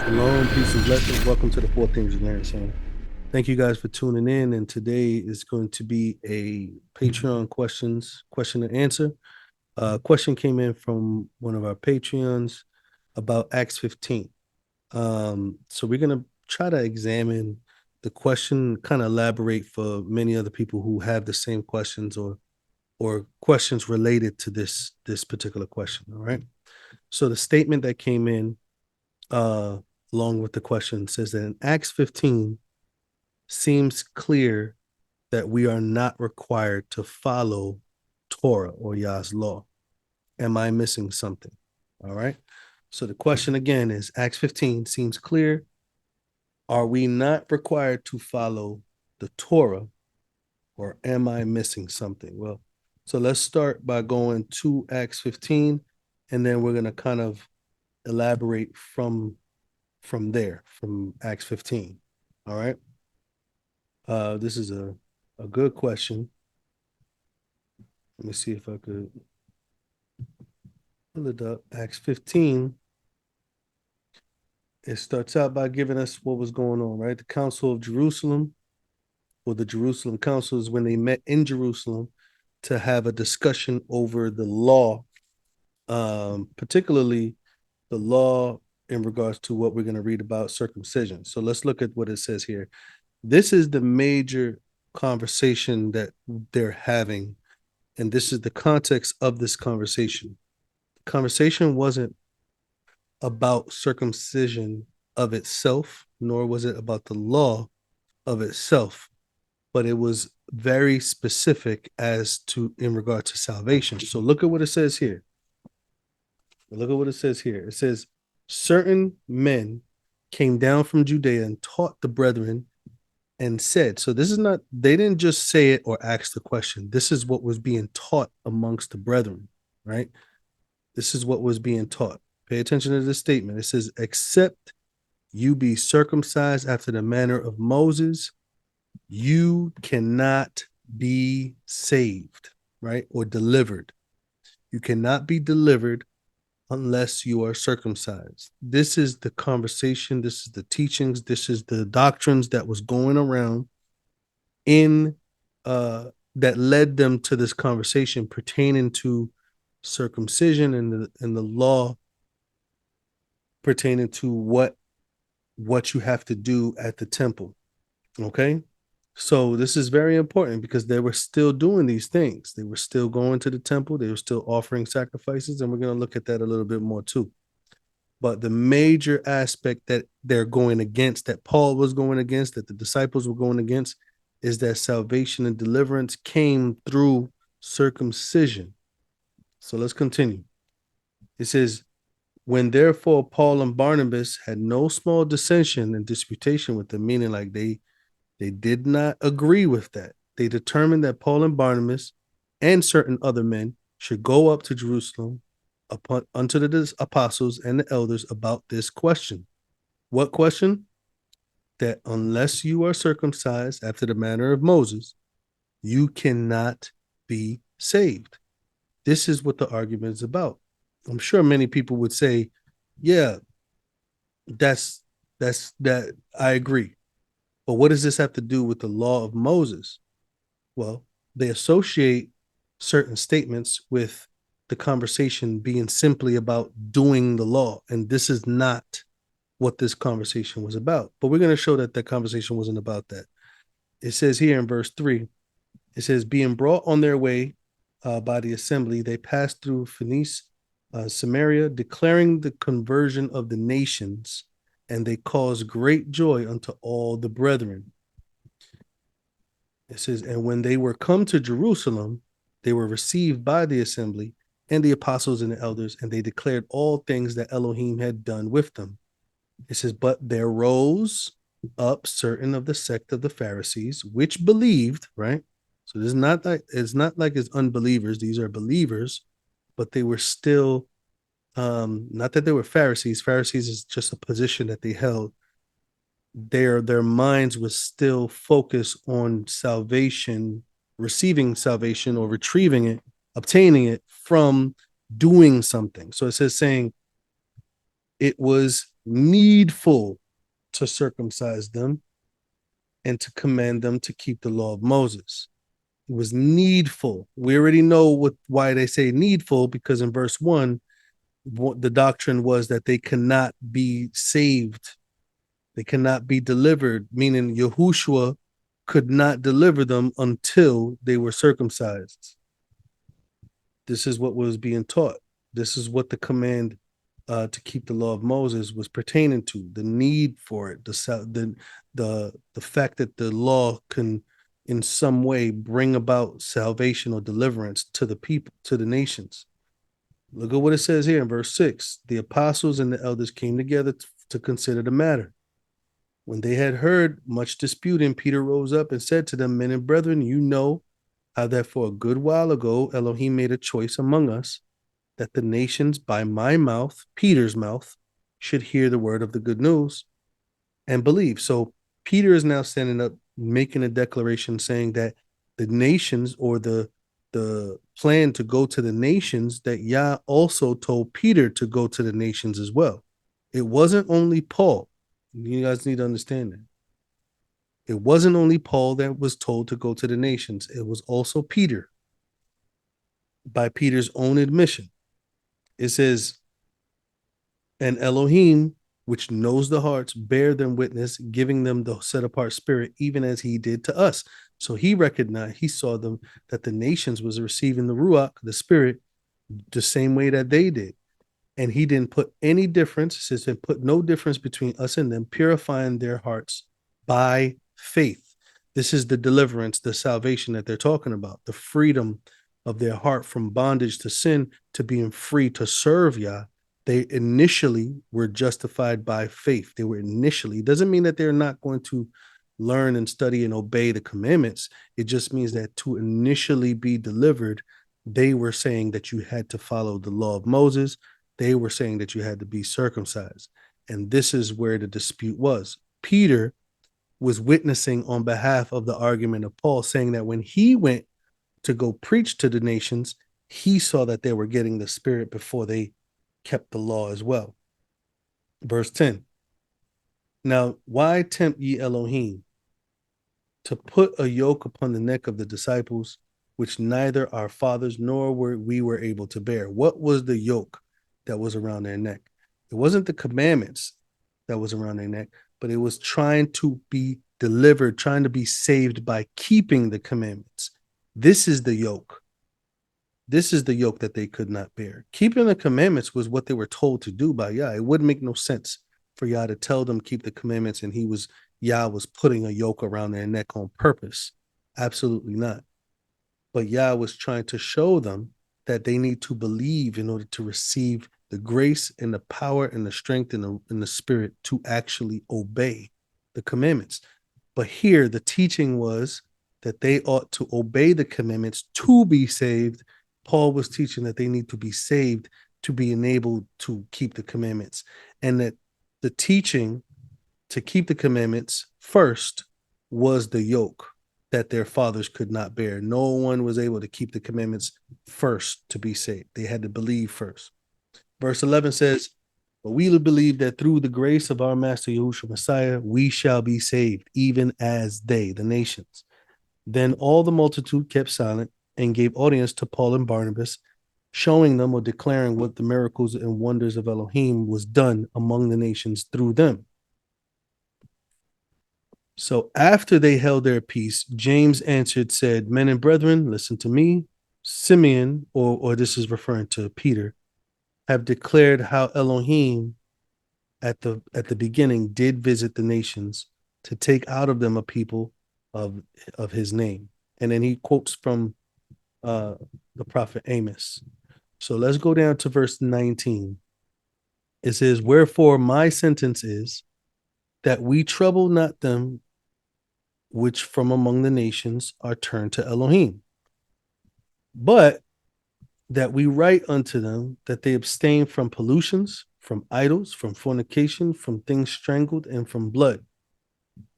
Shalom, peace and blessings. Welcome to the Four Things You Learned, son. Thank you guys for tuning in. And today is going to be a Patreon question and answer. Question came in from one of our Patreons about Acts 15. So we're gonna try to examine the question, kind of elaborate for many other people who have the same questions or questions related to this particular question. All right. So the statement that came in uh along with the question says that in Acts 15 seems clear that we are not required to follow Torah or Yah's law. Am I missing something? All right. So the question again is Acts 15 seems clear. Are we not required to follow the Torah or am I missing something? Well, so let's start by going to Acts 15 and then we're going to kind of elaborate from there, from Acts 15. All right. This is a good question. Let me see if I could pull it up. Acts 15. It starts out by giving us what was going on, right? The Council of Jerusalem, or the Jerusalem Council, is when they met in Jerusalem to have a discussion over the law, particularly the law in regards to what we're going to read about circumcision. So let's look at what it says here. This is the major conversation that they're having, and this is the context of this conversation. The conversation wasn't about circumcision of itself, nor was it about the law of itself, but it was very specific as to in regard to salvation. So look at what it says here. Look at what it says here. It says, certain men came down from Judea and taught the brethren and said, so this is not, they didn't just say it or ask the question. This is what was being taught amongst the brethren, right? This is what was being taught. Pay attention to this statement. It says, except you be circumcised after the manner of Moses, you cannot be saved, right? Or delivered. You cannot be delivered unless you are circumcised. This is the conversation, this is the teachings, this is the doctrines that was going around in that led them to this conversation pertaining to circumcision and the law pertaining to what you have to do at the temple. Okay. So this is very important because they were still doing these things. They were still going to the temple. They were still offering sacrifices. And we're going to look at that a little bit more too. But the major aspect that they're going against, that Paul was going against, that the disciples were going against, is that salvation and deliverance came through circumcision. So let's continue. It says, when therefore Paul and Barnabas had no small dissension and disputation with them, meaning like they did not agree with that. They determined that Paul and Barnabas and certain other men should go up to Jerusalem unto the apostles and the elders about this question. What question? That unless you are circumcised after the manner of Moses, you cannot be saved. This is what the argument is about. I'm sure many people would say, yeah, that's that I agree. But what does this have to do with the law of Moses? Well, they associate certain statements with the conversation being simply about doing the law. And this is not what this conversation was about. But we're going to show that the conversation wasn't about that. It says here in verse 3, it says, being brought on their way by the assembly, they passed through Phoenicia, Samaria, declaring the conversion of the nations, and they caused great joy unto all the brethren. It says, and when they were come to Jerusalem, they were received by the assembly and the apostles and the elders, and they declared all things that Elohim had done with them. It says, but there rose up certain of the sect of the Pharisees, which believed, right? So this is not like it's unbelievers. These are believers, but they were still not that they were Pharisees. Pharisees is just a position that they held. Their minds was still focused on salvation, receiving salvation or retrieving it, obtaining it from doing something. So it says saying it was needful to circumcise them and to command them to keep the law of Moses. It was needful. We already know why they say needful, because in verse 1, the doctrine was that they cannot be saved. They cannot be delivered, meaning Yahushua could not deliver them until they were circumcised. This is what was being taught. This is what the command to keep the law of Moses was pertaining to. The need for it, the fact that the law can, in some way, bring about salvation or deliverance to the people, to the nations. Look at what it says here in verse 6. The apostles and the elders came together to consider the matter. When they had heard much disputing, Peter rose up and said to them, Men and brethren, you know how that for a good while ago Elohim made a choice among us that the nations by my mouth, Peter's mouth, should hear the word of the good news and believe. So Peter is now standing up, making a declaration saying that the nations, or the plan to go to the nations, that Yah also told Peter to go to the nations as well. It wasn't only Paul. You guys need to understand that. It wasn't only Paul that was told to go to the nations. It was also Peter, by Peter's own admission. It says, and Elohim, which knows the hearts, bear them witness, giving them the set apart spirit, even as he did to us. So he recognized, he saw them, that the nations was receiving the Ruach, the spirit, the same way that they did. And he didn't put any difference, says it put no difference between us and them, purifying their hearts by faith. This is the deliverance, the salvation that they're talking about, the freedom of their heart from bondage to sin to being free to serve Yah. They initially were justified by faith. They were initially, it doesn't mean that they're not going to learn and study and obey the commandments. It just means that to initially be delivered, they were saying that you had to follow the law of Moses. They were saying that you had to be circumcised. And this is where the dispute was. Peter was witnessing on behalf of the argument of Paul, saying that when he went to go preach to the nations, he saw that they were getting the spirit before they kept the law as well. Verse 10. Now, why tempt ye Elohim to put a yoke upon the neck of the disciples, which neither our fathers nor we were able to bear? What was the yoke that was around their neck? It wasn't the commandments that was around their neck, but it was trying to be delivered, trying to be saved by keeping the commandments. This is the yoke. This is the yoke that they could not bear. Keeping the commandments was what they were told to do by Yah. It wouldn't make no sense for Yah to tell them keep the commandments, and Yah was putting a yoke around their neck on purpose. Absolutely not. But Yah was trying to show them that they need to believe in order to receive the grace and the power and the strength and the spirit to actually obey the commandments. But here the teaching was that they ought to obey the commandments to be saved. Paul was teaching that they need to be saved to be enabled to keep the commandments, and that the teaching to keep the commandments first was the yoke that their fathers could not bear. No one was able to keep the commandments first to be saved. They had to believe first. Verse 11 says, but we believe that through the grace of our Master Yahushua Messiah, we shall be saved, even as they, the nations. Then all the multitude kept silent and gave audience to Paul and Barnabas, showing them or declaring what the miracles and wonders of Elohim was done among the nations through them. So after they held their peace, James answered, said, men and brethren, listen to me. Simeon, or this is referring to Peter, have declared how Elohim at the beginning did visit the nations to take out of them a people of his name. And then he quotes from the prophet Amos. So let's go down to verse 19. It says, wherefore my sentence is that we trouble not them which from among the nations are turned to Elohim, but that we write unto them that they abstain from pollutions, from idols, from fornication, from things strangled, and from blood.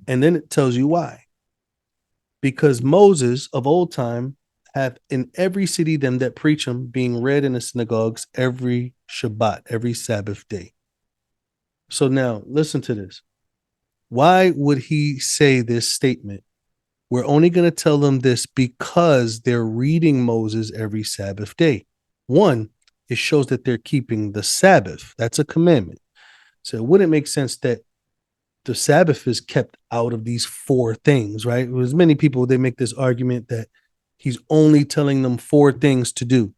And then it tells you why. Because Moses of old time hath in every city them that preach him, being read in the synagogues every Shabbat, every Sabbath day. So now listen to this. Why would he say this statement? We're only going to tell them this because they're reading Moses every Sabbath day. One, it shows that they're keeping the Sabbath. That's a commandment. So it wouldn't make sense that the Sabbath is kept out of these four things, right? There's many people, they make this argument that he's only telling them four things to do,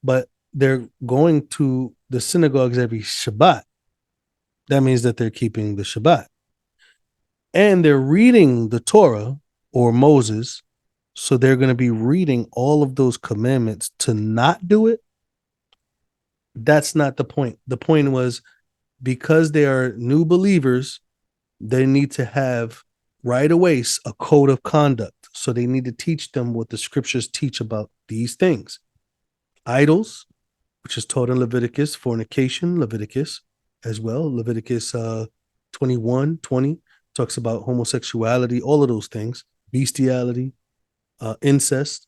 but they're going to the synagogues every Shabbat. That means that they're keeping the Shabbat. And they're reading the Torah or Moses. So they're going to be reading all of those commandments to not do it. That's not the point. The point was because they are new believers, they need to have right away a code of conduct. So they need to teach them what the scriptures teach about these things. Idols, which is taught in Leviticus, fornication, Leviticus as well. Leviticus 21:20 talks about homosexuality, all of those things, bestiality, incest,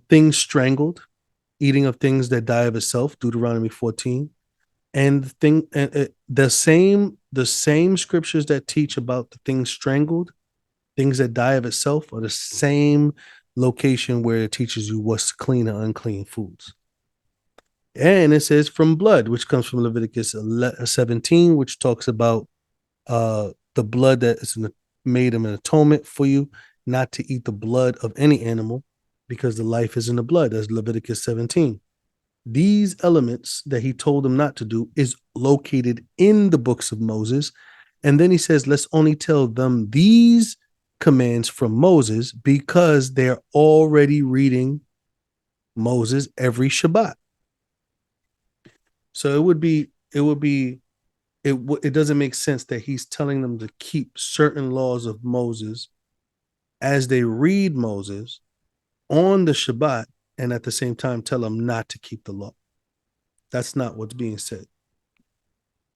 things strangled, eating of things that die of itself, Deuteronomy 14. And the same scriptures that teach about the things strangled, things that die of itself, are the same location where it teaches you what's clean and unclean foods. And it says from blood, which comes from Leviticus 17, which talks about the blood that is made an atonement for you, not to eat the blood of any animal, because the life is in the blood. That's Leviticus 17. These elements that he told them not to do is located in the books of Moses. And then he says, let's only tell them these commands from Moses because they're already reading Moses every Shabbat. So it doesn't make sense that he's telling them to keep certain laws of Moses as they read Moses on the Shabbat, and at the same time tell them not to keep the law. That's not what's being said.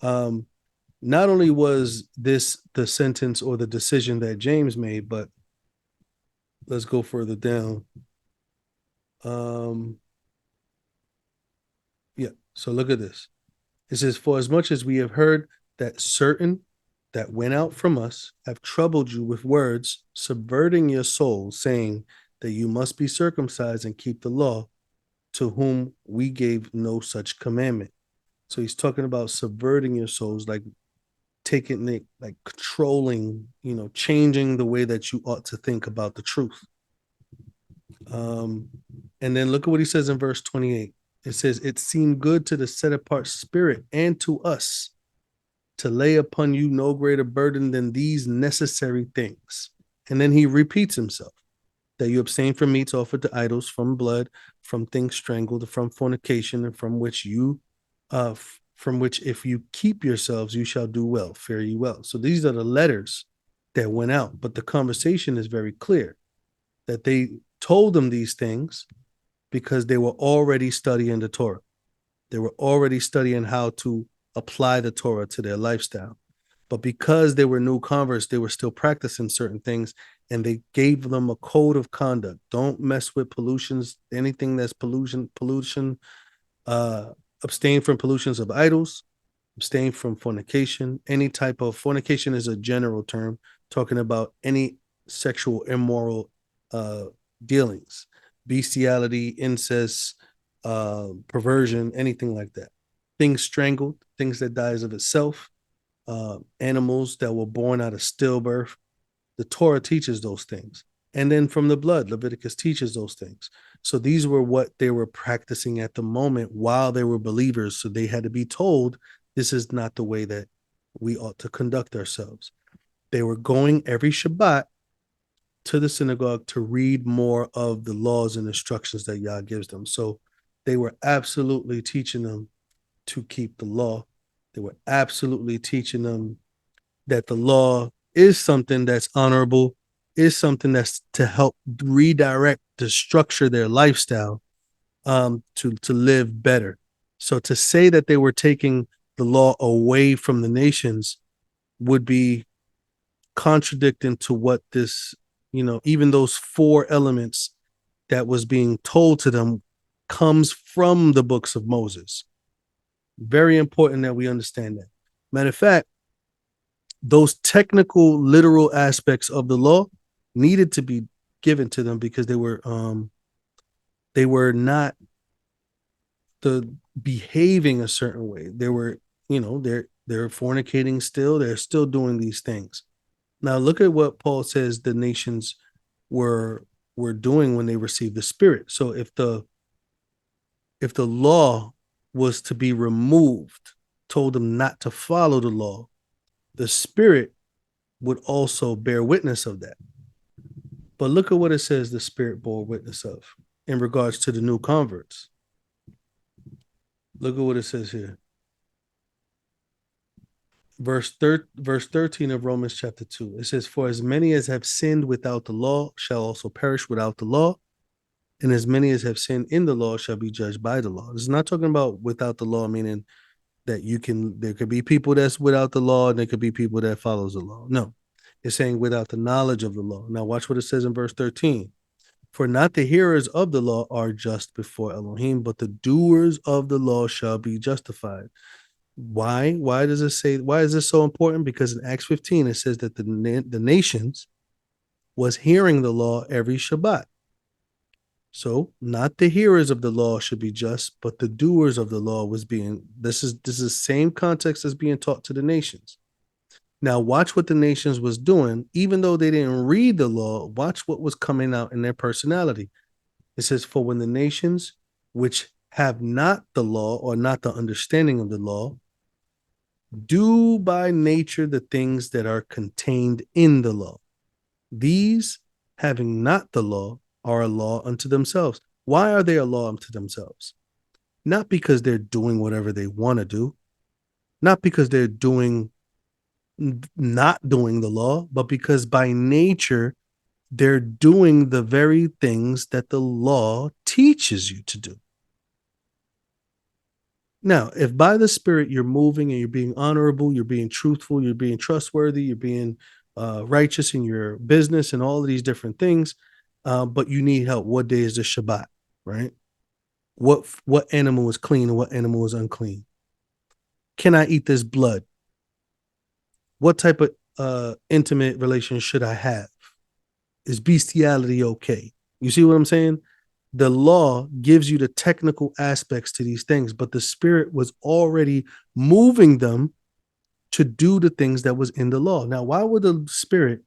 Not only was this the sentence or the decision that James made, but let's go further down. Yeah, so look at this. It says, for as much as we have heard that certain that went out from us have troubled you with words, subverting your souls, saying that you must be circumcised and keep the law, to whom we gave no such commandment. So he's talking about subverting your souls, like taking it, like controlling, changing the way that you ought to think about the truth. And then look at what he says in verse 28. It says, it seemed good to the set apart spirit and to us to lay upon you no greater burden than these necessary things. And then he repeats himself, that you abstain from meats offered to idols, from blood, from things strangled, from fornication, and from which if you keep yourselves, you shall do well, fare you well. So these are the letters that went out, but the conversation is very clear that they told them these things because they were already studying the Torah. They were already studying how to apply the Torah to their lifestyle. But because they were new converts, they were still practicing certain things, and they gave them a code of conduct. Don't mess with pollutions, anything that's pollution, abstain from pollutions of idols, abstain from fornication. Any type of fornication is a general term talking about any sexual immoral dealings, bestiality, incest, perversion, anything like that. Things strangled, things that dies of itself, animals that were born out of stillbirth. The Torah teaches those things. And then from the blood, Leviticus teaches those things. So these were what they were practicing at the moment while they were believers. So they had to be told, this is not the way that we ought to conduct ourselves. They were going every Shabbat to the synagogue to read more of the laws and instructions that Yah gives them. So they were absolutely teaching them to keep the law. They were absolutely teaching them that the law is something that's honorable, is something that's to help redirect, to structure their lifestyle, to live better. So to say that they were taking the law away from the nations would be contradicting to what this, even those four elements that was being told to them comes from the books of Moses. Very important that we understand that. Matter of fact, those technical, literal aspects of the law needed to be given to them because they were not the behaving a certain way. They were, they're fornicating still. They're still doing these things. Now look at what Paul says the nations were were doing when they received the Spirit. So if the law was to be removed, told them not to follow the law, the Spirit would also bear witness of that. But look at what it says the Spirit bore witness of in regards to the new converts. Look at what it says here. Verse 13 of Romans chapter 2. It says, "For as many as have sinned without the law shall also perish without the law, and as many as have sinned in the law shall be judged by the law." This is not talking about without the law, meaning that there could be people that's without the law and there could be people that follows the law. No, it's saying without the knowledge of the law. Now watch what it says in verse 13. "For not the hearers of the law are just before Elohim, but the doers of the law shall be justified." Why? Why is this so important? Because in Acts 15, it says that the nations was hearing the law every Shabbat. So not the hearers of the law should be just, but the doers of the law was being, this is the same context as being taught to the nations. Now watch what the nations was doing, even though they didn't read the law, watch what was coming out in their personality. It says, "For when the nations which have not the law or not the understanding of the law do by nature the things that are contained in the law, these, having not the law, are a law unto themselves." Why are they a law unto themselves? Not because they're doing whatever they want to do, not because they're doing not doing the law, but because by nature they're doing the very things that the law teaches you to do. Now, if by the Spirit you're moving and you're being honorable, you're being truthful, you're being trustworthy, you're being righteous in your business and all of these different things, but you need help. What day is the Shabbat, right? What animal is clean and what animal is unclean? Can I eat this blood? What type of intimate relation should I have? Is bestiality okay? You see what I'm saying? The law gives you the technical aspects to these things, but the Spirit was already moving them to do the things that was in the law. Now, why would the Spirit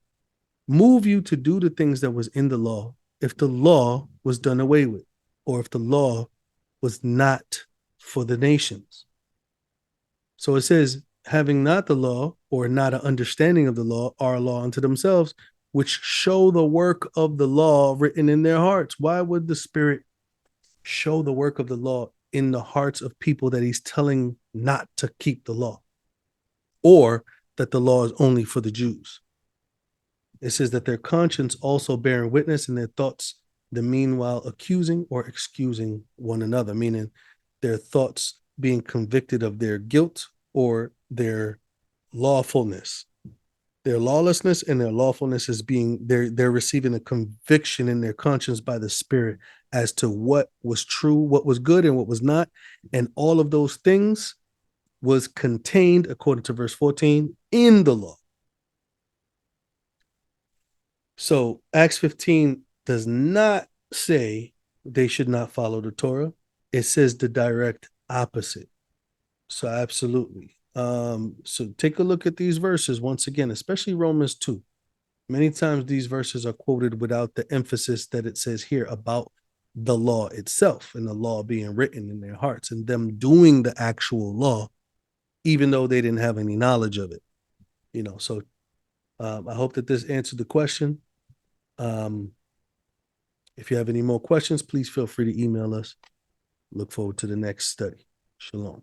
move you to do the things that was in the law if the law was done away with, or if the law was not for the nations? So it says, "Having not the law or not an understanding of the law are a law unto themselves, which show the work of the law written in their hearts." Why would the Spirit show the work of the law in the hearts of people that he's telling not to keep the law, or that the law is only for the Jews? It says that their conscience also bearing witness, and their thoughts the meanwhile accusing or excusing one another, meaning their thoughts being convicted of their guilt or their lawfulness. Their lawlessness and their lawfulness is being, they're receiving a conviction in their conscience by the Spirit as to what was true, what was good, and what was not. And all of those things was contained, according to verse 14, in the law. So Acts 15 does not say they should not follow the Torah. It says the direct opposite. So absolutely. So take a look at these verses once again, especially Romans 2. Many times these verses are quoted without the emphasis that it says here about the law itself and the law being written in their hearts and them doing the actual law, even though they didn't have any knowledge of it. So I hope that this answered the question. Um, if you have any more questions, please feel free to email us. Look forward to the next study. Shalom.